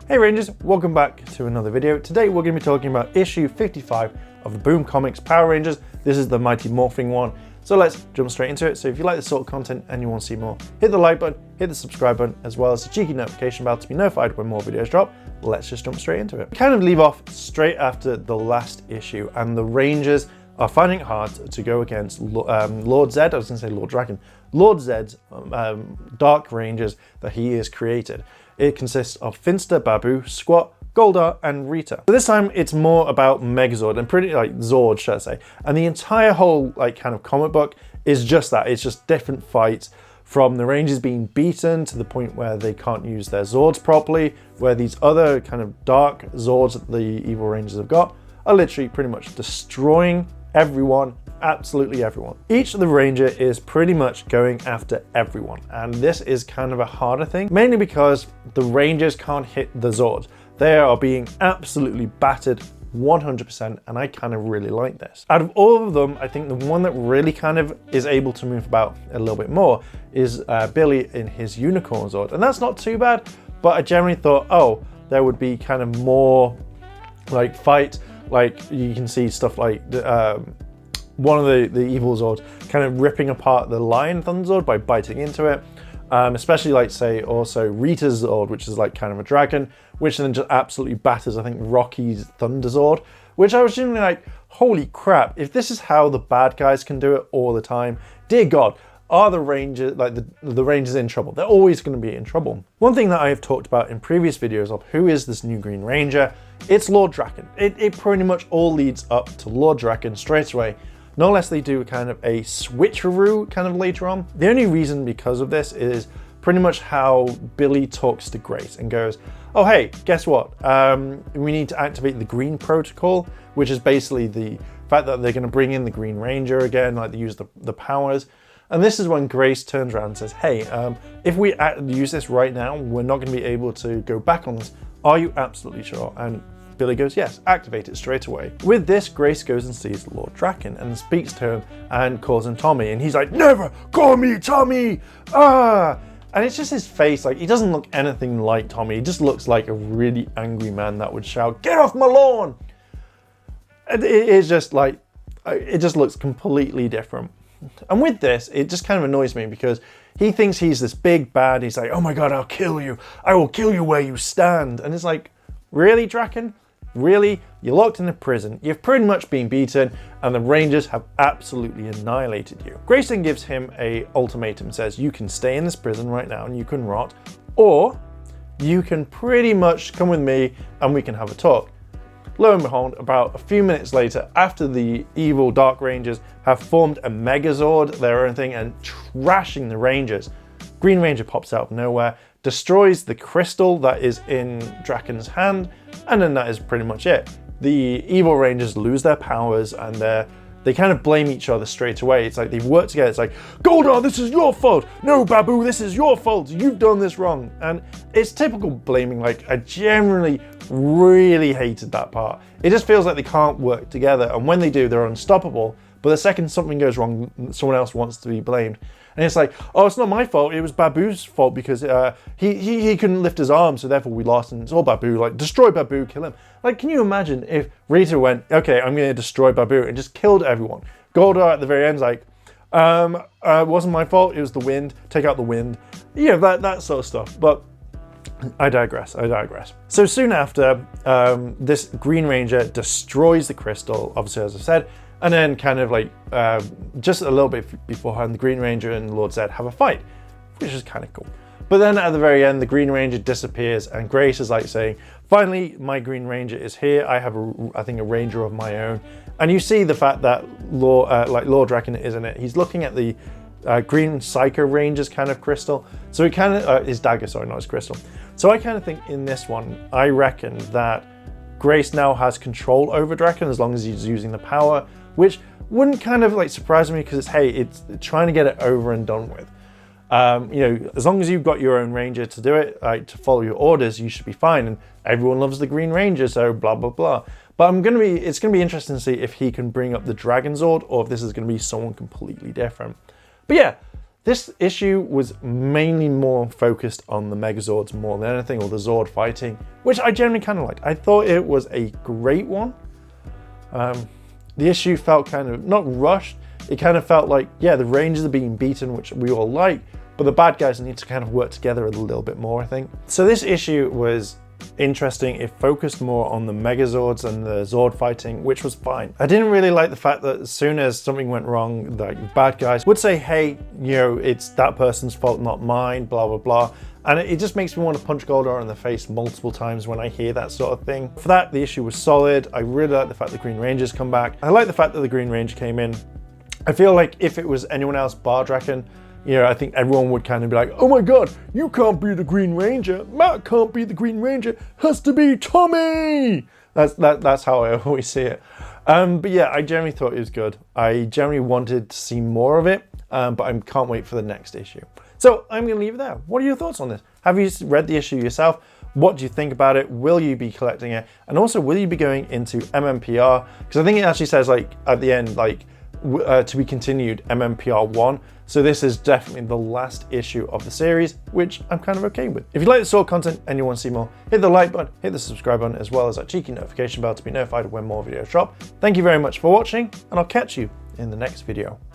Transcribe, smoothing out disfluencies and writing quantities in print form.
Hey Rangers, welcome back to another video. Today we're going to be talking about issue 55 of the Boom Comics Power Rangers. This is the Mighty Morphin one. So let's jump straight into it. So if you like this sort of content and you want to see more, hit the like button, hit the subscribe button, as well as the cheeky notification bell to be notified when more videos drop. Let's just jump straight into it. We kind of leave off straight after the last issue, and the Rangers are finding it hard to go against Lord Zed. I was going to say Lord Drakkon. Lord Zed's Dark Rangers that he has created. It consists of Finster, Babu, Squat, Goldar, and Rita. So this time it's more about Megazord and pretty like Zord, should I say. And the entire whole like kind of comic book is just that. It's just different fights, from the Rangers being beaten to the point where they can't use their Zords properly, where these other kind of dark Zords that the evil Rangers have got are literally pretty much destroying everyone, absolutely everyone. Each of the Ranger is pretty much going after everyone, and this is kind of a harder thing, mainly because the Rangers can't hit the Zords. They are being absolutely battered 100%, and I kind of really like this. Out of all of them, I think the one that really kind of is able to move about a little bit more is Billy in his Unicorn Zord, and that's not too bad, but I generally thought, oh, there would be kind of more like fight. Like you can see stuff like one of the evil Zords kind of ripping apart the Lion Thunder Zord by biting into it. Especially like say also Rita's Zord, which is like kind of a dragon, which then just absolutely batters, I think, Rocky's Thunder Zord, which I was genuinely like, holy crap, if this is how the bad guys can do it all the time, dear God, are the Rangers, like the Rangers in trouble? They're always going to be in trouble. One thing that I have talked about in previous videos of who is this new Green Ranger, it's Lord Drakkon. It pretty much all leads up to Lord Drakkon straight away, not unless they do kind of a switcheroo kind of later on. The only reason because of this is pretty much how Billy talks to Grace and goes, oh hey, guess what? We need to activate the Green Protocol, which is basically the fact that they're going to bring in the Green Ranger again, like they use the powers. And this is when Grace turns around and says, hey, if we use this right now, we're not going to be able to go back on this. Are you absolutely sure? And Billy goes, yes, activate it straight away. With this, Grace goes and sees Lord Drakkon and speaks to him and calls him Tommy. And he's like, never call me Tommy! Ah! And it's just his face, like he doesn't look anything like Tommy. He just looks like a really angry man that would shout, get off my lawn! And it is just like, it just looks completely different. And with this, it just kind of annoys me because he thinks he's this big bad. He's like, oh my God, I'll kill you. I will kill you where you stand. And it's like, really, Drakkon? Really? You're locked in a prison. You've pretty much been beaten, and the Rangers have absolutely annihilated you. Grayson gives him a ultimatum, says you can stay in this prison right now and you can rot, or you can pretty much come with me and we can have a talk. Lo and behold, about a few minutes later, after the evil Dark Rangers have formed a Megazord, their own thing, and trashing the Rangers, Green Ranger pops out of nowhere, destroys the crystal that is in Drakkon's hand, and then that is pretty much it. The evil Rangers lose their powers, and they kind of blame each other straight away. It's like they've worked together. It's like, Goldar, this is your fault. No, Babu, this is your fault. You've done this wrong. And it's typical blaming. Like, I generally really hated that part. It just feels like they can't work together, and when they do, they're unstoppable. But the second something goes wrong, someone else wants to be blamed. And it's like, oh, it's not my fault. It was Babu's fault because he couldn't lift his arm, so therefore we lost. And it's all Babu. Like, destroy Babu, kill him. Like, can you imagine if Rita went, okay, I'm going to destroy Babu, and just killed everyone? Goldar at the very end's like, wasn't my fault. It was the wind. Take out the wind. You know, that sort of stuff. But I digress. So soon after, this Green Ranger destroys the crystal, obviously, as I said. And then kind of like, just a little bit beforehand, the Green Ranger and Lord Zed have a fight, which is kind of cool. But then at the very end, the Green Ranger disappears, and Grace is like saying, finally, my Green Ranger is here. I have, I think, a Ranger of my own. And you see the fact that Lord Drakkon is in it. He's looking at the Green Psycho Ranger's kind of crystal. So he kind of, his dagger, sorry, not his crystal. So I kind of think in this one, I reckon that Grace now has control over Drakkon as long as he's using the power, which wouldn't kind of like surprise me because it's trying to get it over and done with. You know, as long as you've got your own Ranger to do it, like to follow your orders, you should be fine. And everyone loves the Green Ranger, so blah, blah, blah. But it's going to be interesting to see if he can bring up the Dragon Zord or if this is going to be someone completely different. But yeah, This issue was mainly more focused on the Megazords more than anything, or the Zord fighting, which I generally kind of liked. I thought it was a great one. The issue felt kind of, not rushed, it kind of felt like, yeah, the Rangers are being beaten, which we all like, but the bad guys need to kind of work together a little bit more, I think. So this issue was interesting. It focused more on the Megazords and the Zord fighting, which was fine. I didn't really like the fact that as soon as something went wrong, like bad guys would say, hey, you know, it's that person's fault, not mine, blah, blah, blah. And it just makes me want to punch Goldar in the face multiple times when I hear that sort of thing. For that, the issue was solid. I really like the fact that the Green Rangers come back. I like the fact that the Green Ranger came in. I feel like if it was anyone else bar Drakkon, you know, I think everyone would kind of be like, oh my God, you can't be the Green Ranger. Matt can't be the Green Ranger. Has to be Tommy. That's how I always see it. But yeah, I generally thought it was good. I generally wanted to see more of it, but I can't wait for the next issue. So I'm going to leave it there. What are your thoughts on this? Have you read the issue yourself? What do you think about it? Will you be collecting it? And also, will you be going into MMPR? Because I think it actually says, like, at the end, like, to be continued MMPR 1. So this is definitely the last issue of the series, which I'm kind of okay with. If you like this sort of content and you want to see more, hit the like button, hit the subscribe button, as well as that cheeky notification bell to be notified when more videos drop. Thank you very much for watching, and I'll catch you in the next video.